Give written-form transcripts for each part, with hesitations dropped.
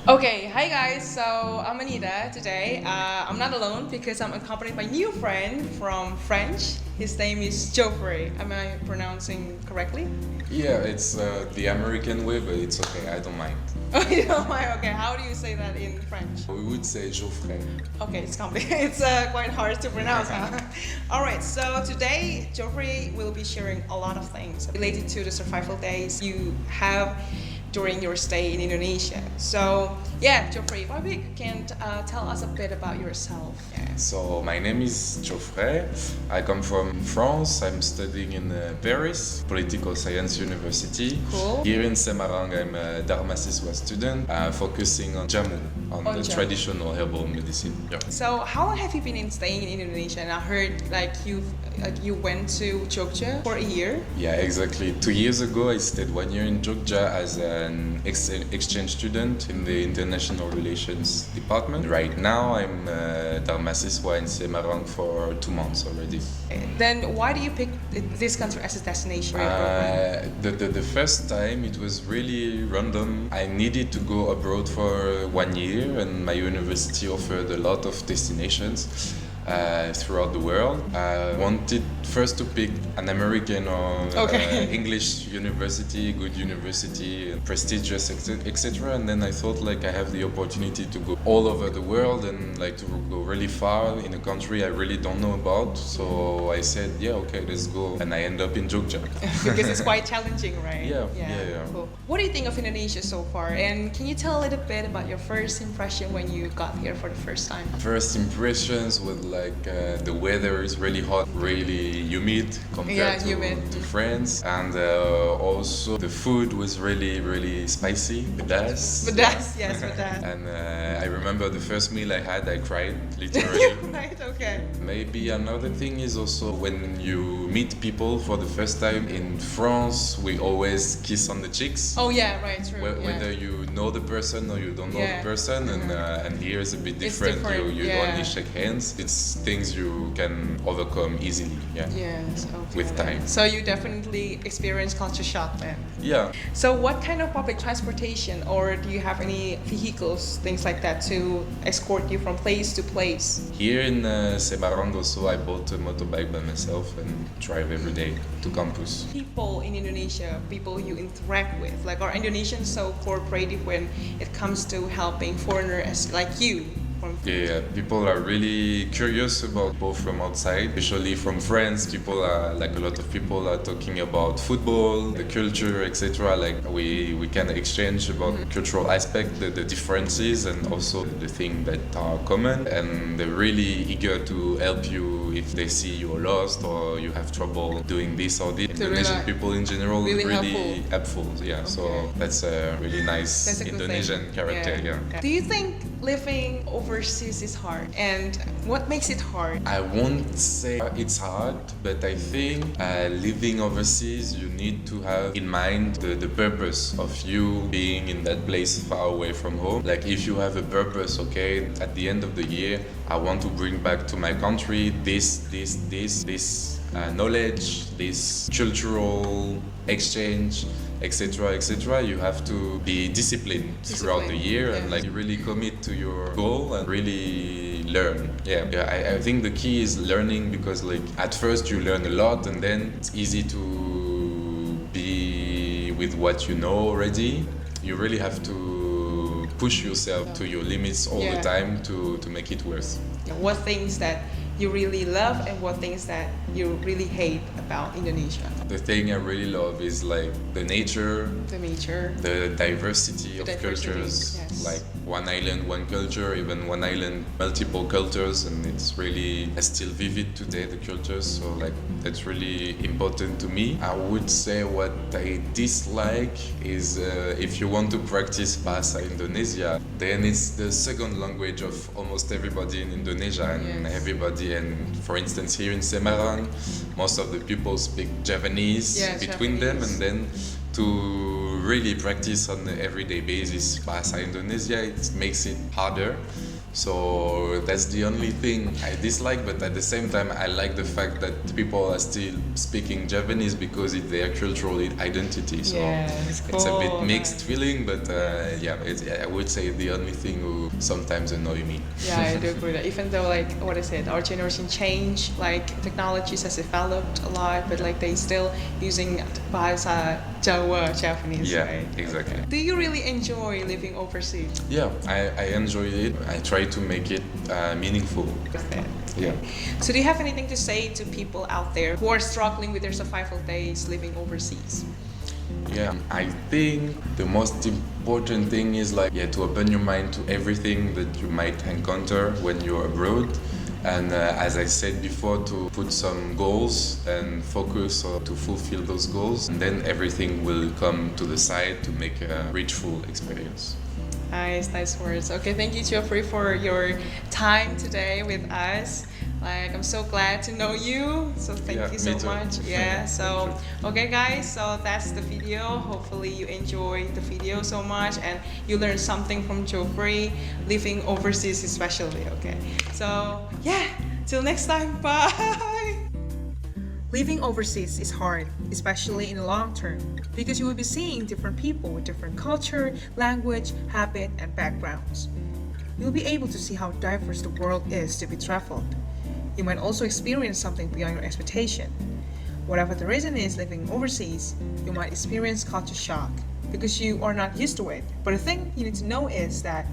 Okay, hi guys. So I'm Anita today. I'm not alone because I'm accompanied by a new friend from French. His name is Joffrey. Am I pronouncing correctly? Yeah, it's the American way, but it's okay. I don't mind. Oh, you don't mind? Okay, how do you say that in French? We would say Joffrey. Okay, it's complicated. It's quite hard to pronounce, huh? All right, so today Joffrey will be sharing a lot of things related to the survival days you have during your stay in Indonesia. So, yeah, Joffrey, maybe you can tell us a bit about yourself. Yeah. So my name is Geoffrey. I come from France. I'm studying in Paris, Political Science University. Cool. Here in Semarang, I'm a Dharmasiswa student, focusing on jamu, on the jamu. traditional herbal medicine. Yeah. So, how long have you been staying in Indonesia? And I heard you went to Jogja for a year. Yeah, exactly. 2 years ago, I stayed 1 year in Jogja as an exchange student in the International Relations Department. Right now, I'm Dharmasiswa in Semarang for 2 months already. Then, why do you pick this country as a destination? The first time, it was really random. I needed to go abroad for 1 year, and my university offered a lot of destinations throughout the world. I wanted first to pick an American or English university, good university, prestigious, etc. And then I thought like I have the opportunity to go all over the world and like to go really far in a country I really don't know about. So I said, yeah, okay, let's go. And I end up in Jogja. Because it's quite challenging, right? Yeah. Cool. What do you think of Indonesia so far? And can you tell a little bit about your first impression when you got here for the first time? First impressions with like the weather is really hot, really humid compared to France, and also the food was really spicy. Pedas. Yes, pedas. And I remember the first meal I had, I cried literally. Right, okay. Maybe another thing is also when you meet people for the first time in France, we always kiss on the cheeks. Oh yeah, right, true. Whether you know the person or you don't know the person, and here is a bit different. You only shake hands. It's things you can overcome easily. Yes, okay. With time. So you definitely experience culture shock then. Yeah. So what kind of public transportation, or do you have any vehicles, things like that, to escort you from place to place? Here in Semarang also, I bought a motorbike by myself and drive every day to campus. People in Indonesia, people you interact with, like are Indonesians so cooperative when it comes to helping foreigners like you? Yeah, people are really curious about both from outside, especially from France. People are like a lot of people are talking about football, the culture, etc. Like we can exchange about cultural aspect, the differences, and also the things that are common. And they're really eager to help you if they see you're lost or you have trouble doing this or this. Indonesian people in general really helpful. Yeah, so that's a really nice Indonesian character. Yeah. Do you think living overseas is hard, and what makes it hard? I won't say it's hard, but I think living overseas, you need to have in mind the purpose of you being in that place far away from home. Like if you have a purpose, okay, at the end of the year, I want to bring back to my country this knowledge, this cultural exchange, etc. You have to be disciplined throughout the year and like really commit to your goal and really learn. I think the key is learning, because like at first you learn a lot and then it's easy to be with what you know already. You really have to push yourself to your limits all the time to make it worth. What things that you really love and what things that you really hate about Indonesia? The thing I really love is like the nature, the diversity of cultures, like one island, one culture, even one island, multiple cultures, and it's really still vivid today, the cultures, so like that's really important to me. I would say what I dislike is if you want to practice Bahasa Indonesia, then it's the second language of almost everybody in Indonesia, and everybody, and for instance here in Semarang, most of the people speak Japanese between them, and then to really practice on an everyday basis Bahasa Indonesia, it makes it harder. So that's the only thing I dislike, but at the same time I like the fact that people are still speaking Japanese because it's their cultural identity. So it's a bit mixed feeling, but yeah, I would say the only thing who sometimes annoy me. Yeah, I do agree with that. Even though, like, what is it, our generation changed, like technologies has developed a lot, but like they still using bahasa Jawa, Japanese. Yeah, right? exactly. Okay. Do you really enjoy living overseas? Yeah, I enjoyed it. I try to make it meaningful. Okay. Yeah. So do you have anything to say to people out there who are struggling with their survival days living overseas? Yeah, I think the most important thing is like, yeah, to open your mind to everything that you might encounter when you're abroad. And as I said before, to put some goals and focus to fulfill those goals, and then everything will come to the side to make a richful experience. Nice words. Okay, thank you, Joffrey, for your time today with us. Like, I'm so glad to know you, so thank you so much. Yeah, so okay guys, so that's the video. Hopefully you enjoyed the video so much and you learned something from Joffrey living overseas especially. Okay, so yeah, till next time, bye. Living overseas is hard, especially in the long term, because you will be seeing different people with different culture, language, habit, and backgrounds. You'll be able to see how diverse the world is to be traveled. You might also experience something beyond your expectation. Whatever the reason is living overseas, you might experience culture shock because you are not used to it. But the thing you need to know is that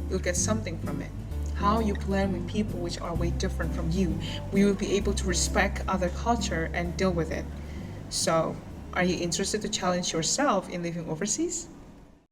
you'll get something from it. How you blend with people which are way different from you, we will be able to respect other culture and deal with it. So, are you interested to challenge yourself in living overseas?